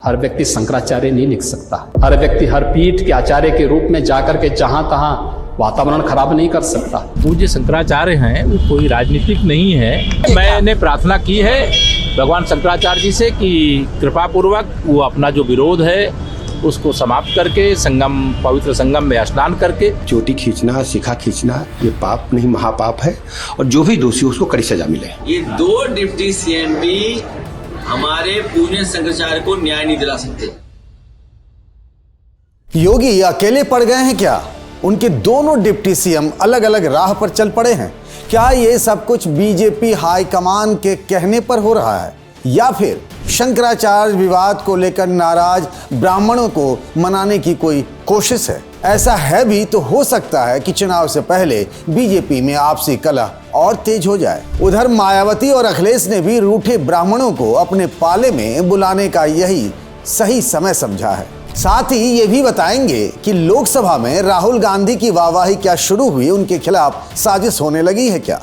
हर व्यक्ति शंकराचार्य नहीं लिख सकता। हर व्यक्ति हर पीठ के आचार्य के रूप में जाकर के जहां तहां वातावरण खराब नहीं कर सकता। पूज्य शंकराचार्य हैं, वो कोई राजनीतिक नहीं है। मैंने प्रार्थना की है भगवान शंकराचार्य जी से कि कृपा पूर्वक वो अपना जो विरोध है उसको समाप्त करके संगम, पवित्र संगम में स्नान करके चोटी खींचना, शिखा खींचना ये पाप नहीं महापाप है, और जो भी दोषी उसको कड़ी सजा मिले। ये दो डिप्टी सीएम भी हमारे पूज्य शंकराचार्य को न्याय नहीं दिला सकते। योगी अकेले पड़ गए हैं क्या? उनके दोनों डिप्टी सीएम अलग अलग राह पर चल पड़े हैं क्या? ये सब कुछ बीजेपी हाईकमान के कहने पर हो रहा है, या फिर शंकराचार्य विवाद को लेकर नाराज ब्राह्मणों को मनाने की कोई कोशिश है? ऐसा है भी तो हो सकता है कि चुनाव से पहले बीजेपी में आपसी कलह और तेज हो जाए। उधर मायावती और अखिलेश ने भी रूठे ब्राह्मणों को अपने पाले में बुलाने का यही सही समय समझा है। साथ ही ये भी बताएंगे कि लोकसभा में राहुल गांधी की वाहवाही क्या शुरू हुई, उनके खिलाफ साजिश होने लगी है क्या?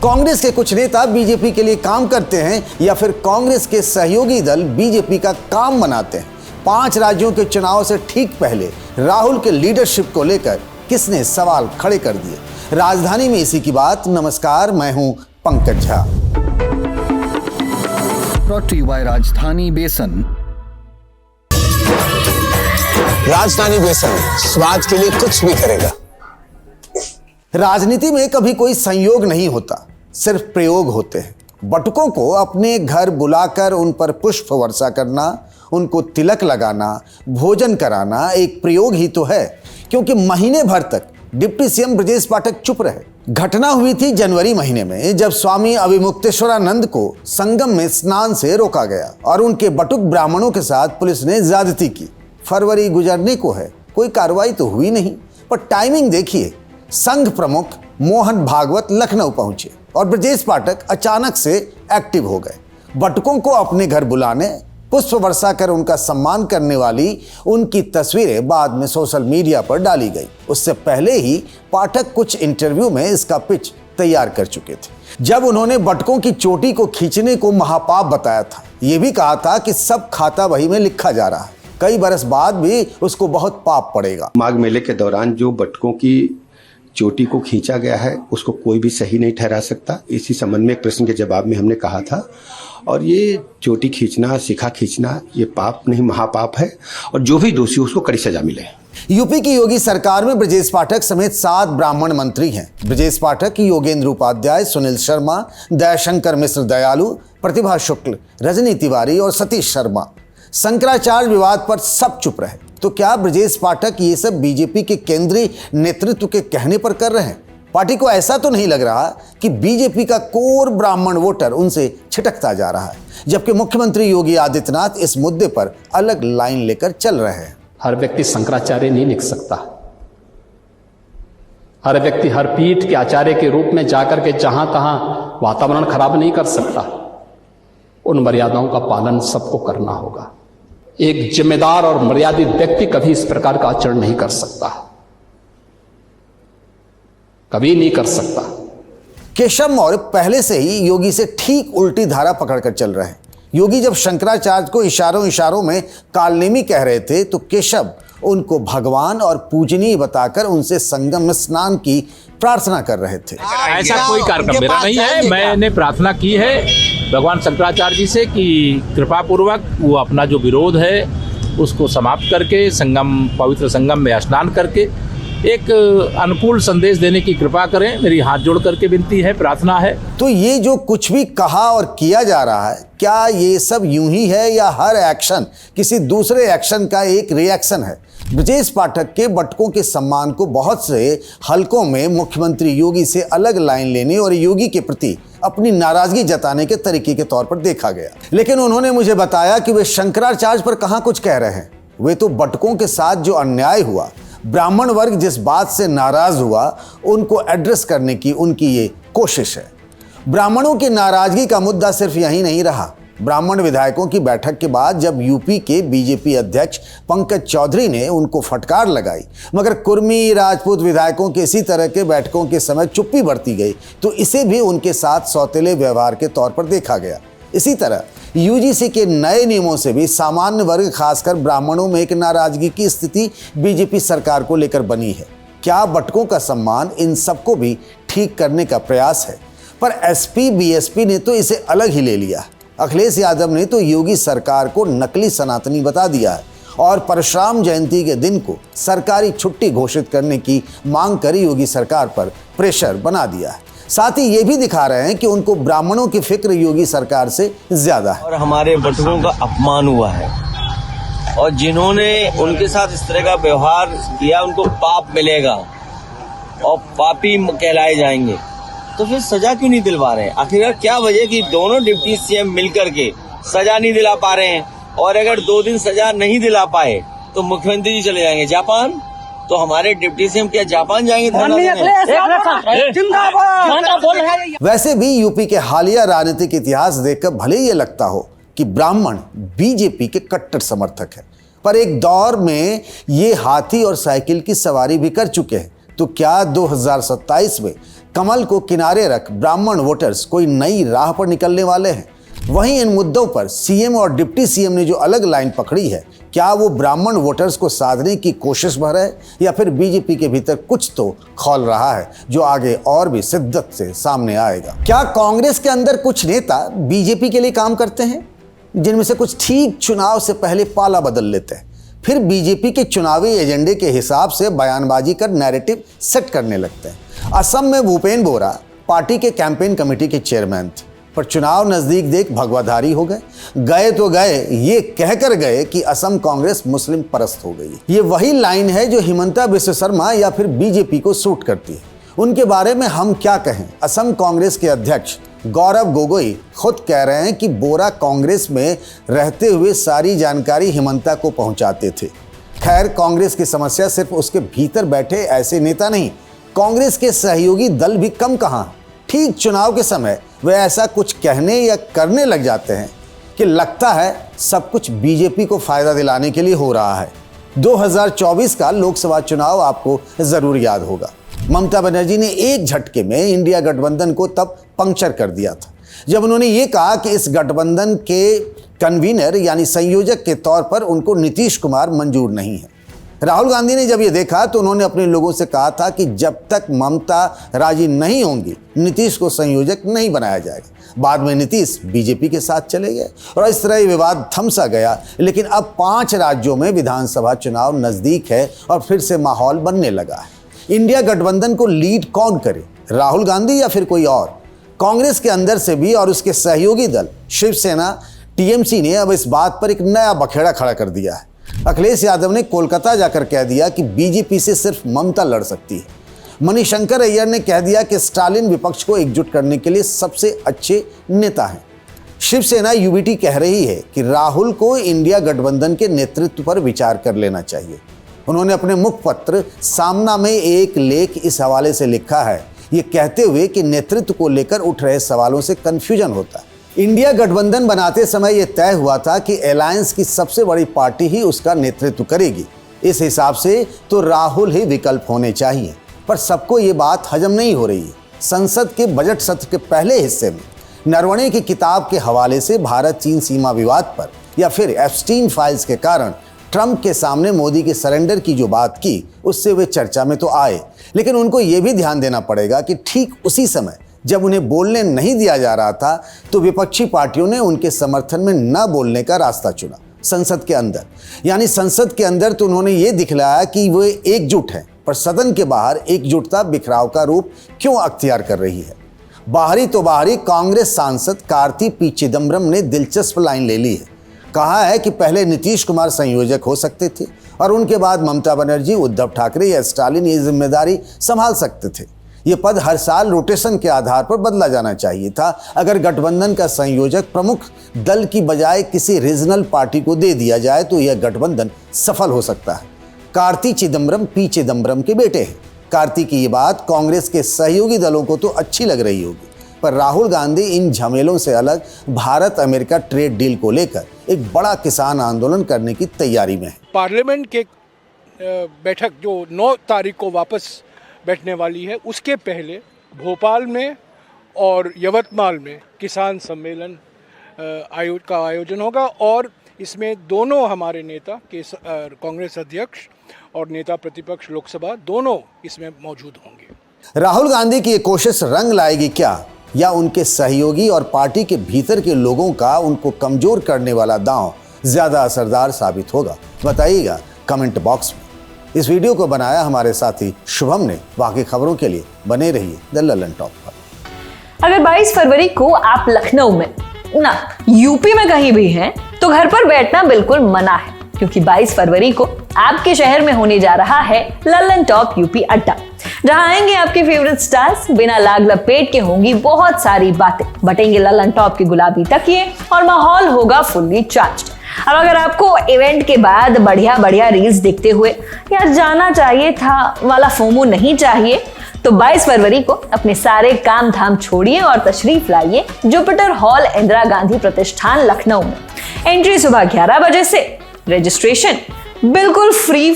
कांग्रेस के कुछ नेता बीजेपी के लिए काम करते हैं या फिर कांग्रेस के सहयोगी दल बीजेपी का काम बनाते हैं? 5 राज्यों के चुनाव से ठीक पहले राहुल के लीडरशिप को लेकर किसने सवाल खड़े कर दिए? राजधानी में इसी की बात। नमस्कार, मैं हूं Pankaj Jha. Brought to you by Rajdhani Besan. राजधानी बेसन स्वाद के लिए कुछ भी करेगा। राजनीति में कभी कोई संयोग नहीं होता, सिर्फ प्रयोग होते हैं। बटुकों को अपने घर बुलाकर उन पर पुष्प वर्षा करना, उनको तिलक लगाना, भोजन कराना एक प्रयोग ही तो है, क्योंकि महीने भर तक डिप्टी सीएम ब्रजेश पाठक चुप रहे। घटना हुई थी जनवरी महीने में, जब स्वामी अविमुक्तेश्वरानंद को संगम में स्नान से रोका गया और उनके बटुक ब्राह्मणों के साथ पुलिस ने ज्यादती की। फरवरी गुजरने को है, कोई कार्रवाई तो हुई नहीं, पर टाइमिंग देखिए। संघ प्रमुख मोहन भागवत लखनऊ पहुंचे और ब्रजेश पाठक अचानक से एक्टिव हो गए। बटुकों को अपने घर बुलाने, पुष्प वर्षा कर उनका सम्मान करने वाली उनकी तस्वीरें बाद में सोशल मीडिया पर डाली गई। उससे पहले ही पाठक कुछ इंटरव्यू में इसका पिच तैयार कर चुके थे। जब उन्होंने बटुकों की चोटी को खींचने को महापाप बताया था, यह भी कहा था कि सब खाता बही में लिखा जा रहा है, कई बरस बाद भी उसको बहुत पाप पड़ेगा। माघ मेले के दौरान जो बटुकों की चोटी को खींचा गया है उसको कोई भी सही नहीं ठहरा सकता। इसी संबंध में एक प्रश्न के जवाब में हमने कहा था, और ये चोटी खींचना, शिखा खींचना ये पाप नहीं महापाप है, और जो भी दोषी उसको कड़ी सजा मिले। यूपी की योगी सरकार में ब्रजेश पाठक समेत 7 ब्राह्मण मंत्री हैं। ब्रजेश पाठक, योगेंद्र उपाध्याय, सुनील शर्मा, दयाशंकर मिश्र दयालु, प्रतिभा शुक्ल, रजनी तिवारी और सतीश शर्मा। शंकराचार्य विवाद पर सब चुप रहे। तो क्या ब्रजेश पाठक ये सब बीजेपी के केंद्रीय नेतृत्व के कहने पर कर रहे हैं? पार्टी को ऐसा तो नहीं लग रहा कि बीजेपी का कोर ब्राह्मण वोटर उनसे छिटकता जा रहा है, जबकि मुख्यमंत्री योगी आदित्यनाथ इस मुद्दे पर अलग लाइन लेकर चल रहे हैं। हर व्यक्ति शंकराचार्य नहीं लिख सकता। हर व्यक्ति हर पीठ के आचार्य के रूप में जाकर के जहां तहां वातावरण खराब नहीं कर सकता। उन मर्यादाओं का पालन सबको करना होगा। एक जिम्मेदार और मर्यादित व्यक्ति कभी इस प्रकार का आचरण नहीं कर सकता, कभी नहीं कर सकता। केशव मौर्य पहले से ही योगी से ठीक उल्टी धारा पकड़कर चल रहे हैं। योगी जब शंकराचार्य को इशारों में कालनेमी कह रहे थे, तो केशव उनको भगवान और पूजनीय बताकर उनसे संगम में स्नान की प्रार्थना कर रहे थे। ऐसा कोई कार्यक्रम मेरा नहीं है। मैंने प्रार्थना की है भगवान शंकराचार्य जी से कि कृपा पूर्वक वो अपना जो विरोध है उसको समाप्त करके संगम, पवित्र संगम में स्नान करके एक अनुकूल संदेश देने की कृपा करें। मेरी हाथ जोड़ करके विनती है, प्रार्थना है। तो ये जो कुछ भी कहा और किया जा रहा है, क्या ये सब यूं ही है या हर एक्शन किसी दूसरे एक्शन का एक रिएक्शन है? ब्रजेश पाठक के बटुकों के सम्मान को बहुत से हलकों में मुख्यमंत्री योगी से अलग लाइन लेने और योगी के प्रति अपनी नाराजगी जताने के तरीके के तौर पर देखा गया। लेकिन उन्होंने मुझे बताया कि वे शंकराचार्य पर कहां कुछ कह रहे हैं। वे तो बटुकों के साथ जो अन्याय हुआ, ब्राह्मण वर्ग जिस बात से नाराज हुआ, उनको एड्रेस करने की उनकी ये कोशिश है। ब्राह्मणों की नाराजगी का मुद्दा सिर्फ यही नहीं रहा। ब्राह्मण विधायकों की बैठक के बाद जब यूपी के बीजेपी अध्यक्ष पंकज चौधरी ने उनको फटकार लगाई, मगर कुर्मी राजपूत विधायकों के इसी तरह के बैठकों के समय चुप्पी बरती गई, तो इसे भी उनके साथ सौतेले व्यवहार के तौर पर देखा गया। इसी तरह यूजीसी के नए नियमों से भी सामान्य वर्ग खासकर ब्राह्मणों में एक नाराजगी की स्थिति बीजेपी सरकार को लेकर बनी है। क्या बटकों का सम्मान इन सबको भी ठीक करने का प्रयास है? पर एसपी बीएसपी ने तो इसे अलग ही ले लिया। अखिलेश यादव ने तो योगी सरकार को नकली सनातनी बता दिया है और परशुराम जयंती के दिन को सरकारी छुट्टी घोषित करने की मांग कर योगी सरकार पर प्रेशर बना दिया है। साथ ही ये भी दिखा रहे हैं कि उनको ब्राह्मणों की फिक्र योगी सरकार से ज्यादा है। और हमारे बटुकों का अपमान हुआ है और जिन्होंने उनके साथ इस तरह का व्यवहार किया उनको पाप मिलेगा और पापी कहलाए जाएंगे। तो फिर सजा क्यों नहीं दिलवा रहे हैं? आखिरकार क्या वजह कि दोनों डिप्टी सीएम मिलकर के सजा नहीं दिला पा रहे हैं? और अगर 2 दिन सजा नहीं दिला पाए तो मुख्यमंत्री जी चले जाएंगे जापान। तो हमारे डिप्टी सीएम क्या जापान जाएंगे? वैसे भी यूपी के हालिया राजनीतिक इतिहास देखकर भले ये लगता हो कि ब्राह्मण बीजेपी के कट्टर समर्थक है, पर एक दौर में ये हाथी और साइकिल की सवारी भी कर चुके हैं। तो क्या 2027 में कमल को किनारे रख ब्राह्मण वोटर्स कोई नई राह पर निकलने वाले हैं? वहीं इन मुद्दों पर सीएम और डिप्टी सीएम ने जो अलग लाइन पकड़ी है, क्या वो ब्राह्मण वोटर्स को साधने की कोशिश भर है या फिर बीजेपी के भीतर कुछ तो खौल रहा है जो आगे और भी शिद्दत से सामने आएगा? क्या कांग्रेस के अंदर कुछ नेता बीजेपी के लिए काम करते हैं, जिनमें से कुछ ठीक चुनाव से पहले पाला बदल लेते हैं, फिर बीजेपी के चुनावी एजेंडे के हिसाब से बयानबाजी कर नैरेटिव सेट करने लगते हैं? असम में भूपेन बोरा पार्टी के कैंपेन कमेटी के चेयरमैन थे, पर चुनाव नजदीक देख भगवाधारी हो गए तो गए ये कहकर गए कि असम कांग्रेस मुस्लिम परस्त हो गई। ये वही लाइन है जो हिमंता बिस्व शर्मा या फिर बीजेपी को सूट करती है। उनके बारे में हम क्या कहें? असम कांग्रेस के अध्यक्ष गौरव गोगोई खुद कह रहे हैं कि बोरा कांग्रेस में रहते हुए सारी जानकारी हिमंता को पहुंचाते थे। खैर, कांग्रेस की समस्या सिर्फ उसके भीतर बैठे ऐसे नेता नहीं, कांग्रेस के सहयोगी दल भी कम कहाँ। ठीक चुनाव के समय वे ऐसा कुछ कहने या करने लग जाते हैं कि लगता है सब कुछ बीजेपी को फायदा दिलाने के लिए हो रहा है। 2024 का लोकसभा चुनाव आपको जरूर याद होगा। ममता बनर्जी ने एक झटके में इंडिया गठबंधन को तब पंक्चर कर दिया था, जब उन्होंने ये कहा कि इस गठबंधन के कन्वीनर यानी संयोजक के तौर पर उनको नीतीश कुमार मंजूर नहीं है। राहुल गांधी ने जब ये देखा तो उन्होंने अपने लोगों से कहा था कि जब तक ममता राजी नहीं होंगी नीतीश को संयोजक नहीं बनाया जाएगा। बाद में नीतीश बीजेपी के साथ चले गए और इस तरह ये विवाद थम सा गया। लेकिन अब 5 राज्यों में विधानसभा चुनाव नजदीक है और फिर से माहौल बनने लगा है। इंडिया गठबंधन को लीड कौन करे, राहुल गांधी या फिर कोई और? कांग्रेस के अंदर से भी और उसके सहयोगी दल शिवसेना टीएमसी ने अब इस बात पर एक नया बखेड़ा खड़ा कर दिया है। अखिलेश यादव ने कोलकाता जाकर कह दिया कि बीजेपी से सिर्फ ममता लड़ सकती है। मणिशंकर अय्यर ने कह दिया कि स्टालिन विपक्ष को एकजुट करने के लिए सबसे अच्छे नेता हैं। शिवसेना यूबीटी कह रही है कि राहुल को इंडिया गठबंधन के नेतृत्व पर विचार कर लेना चाहिए। उन्होंने अपने मुखपत्र सामना में एक लेख इस हवाले से लिखा है, ये कहते हुए कि नेतृत्व को लेकर उठ रहे सवालों से कंफ्यूजन होता है। इंडिया गठबंधन बनाते समय यह तय हुआ था कि अलायंस की सबसे बड़ी पार्टी ही उसका नेतृत्व करेगी। इस हिसाब से तो राहुल ही विकल्प होने चाहिए, पर सबको ये बात हजम नहीं हो रही है। संसद के बजट सत्र के पहले हिस्से में नरवणे की किताब के हवाले से भारत चीन सीमा विवाद पर या फिर एप्स्टीन फाइल्स के कारण ट्रंप के सामने मोदी के सरेंडर की जो बात की, उससे वे चर्चा में तो आए, लेकिन उनको ये भी ध्यान देना पड़ेगा कि ठीक उसी समय जब उन्हें बोलने नहीं दिया जा रहा था तो विपक्षी पार्टियों ने उनके समर्थन में न बोलने का रास्ता चुना। संसद के अंदर, यानी संसद के अंदर तो उन्होंने ये दिखलाया कि वे एकजुट हैं, पर सदन के बाहर एकजुटता बिखराव का रूप क्यों अख्तियार कर रही है? बाहरी तो बाहरी कांग्रेस सांसद कार्ति पी चिदम्बरम ने दिलचस्प लाइन ले ली है। कहा है कि पहले नीतीश कुमार संयोजक हो सकते थे और उनके बाद ममता बनर्जी, उद्धव ठाकरे या स्टालिन ये जिम्मेदारी संभाल सकते थे। ये पद हर साल रोटेशन के आधार पर बदला जाना चाहिए था। अगर गठबंधन का संयोजक प्रमुख दल की बजाय किसी रीजनल पार्टी को दे दिया जाए तो यह गठबंधन सफल हो सकता है। कार्ति चिदम्बरम पी चिदम्बरम के बेटे हैं। कार्ति की ये बात कांग्रेस के सहयोगी दलों को तो अच्छी लग रही होगी, पर राहुल गांधी इन झमेलों से अलग भारत अमेरिका ट्रेड डील को लेकर एक बड़ा किसान आंदोलन करने की तैयारी में है। पार्लियामेंट के बैठक जो 9 तारीख को वापस बैठने वाली है, उसके पहले भोपाल में और यवतमाल में किसान सम्मेलन का आयोजन होगा और इसमें दोनों हमारे नेता कांग्रेस अध्यक्ष और नेता प्रतिपक्ष लोकसभा दोनों इसमें मौजूद होंगे। राहुल गांधी की ये कोशिश रंग लाएगी क्या, या उनके सहयोगी और पार्टी के भीतर के लोगों का उनको कमजोर करने वाला दांव ज्यादा असरदार साबित होगा? बताइएगा कमेंट बॉक्स में। इस वीडियो को बनाया हमारे साथी शुभम ने। बाकी खबरों के लिए बने रहिए द ललन टॉप पर। अगर 22 फरवरी को आप लखनऊ में ना यूपी में कहीं भी हैं तो घर पर बैठना बिल्कुल मना है, क्योंकि 22 फरवरी को आपके शहर में होने जा रहा है ललन टॉप यूपी अड्डा, जहां आएंगे आपके फेवरेट स्टार्स। बिना लाग लपेट के होंगी बहुत सारी बातें, बटेंगे ललन टॉप के गुलाबी तकिए और माहौल होगा फुल्ली चार्ज्ड। अब अगर आपको इवेंट के बाद बढ़िया बढ़िया रील्स देखते हुए या जाना चाहिए था वाला फोमो नहीं चाहिए, तो 22 फरवरी को अपने सारे काम धाम छोड़िए और तशरीफ लाइए जुपिटर हॉल इंदिरा गांधी प्रतिष्ठान लखनऊ में। एंट्री सुबह 11 बजे से, रजिस्ट्रेशन बिल्कुल फ्री,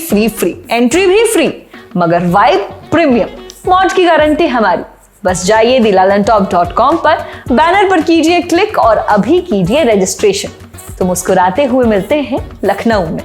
एंट्री भी फ्री, मगर वाइब प्रीमियम, मौज की गारंटी हमारी। बस जाइए thelalantop.com पर, बैनर पर कीजिए क्लिक और अभी कीजिए रजिस्ट्रेशन। तो मुस्कुराते हुए मिलते हैं लखनऊ में।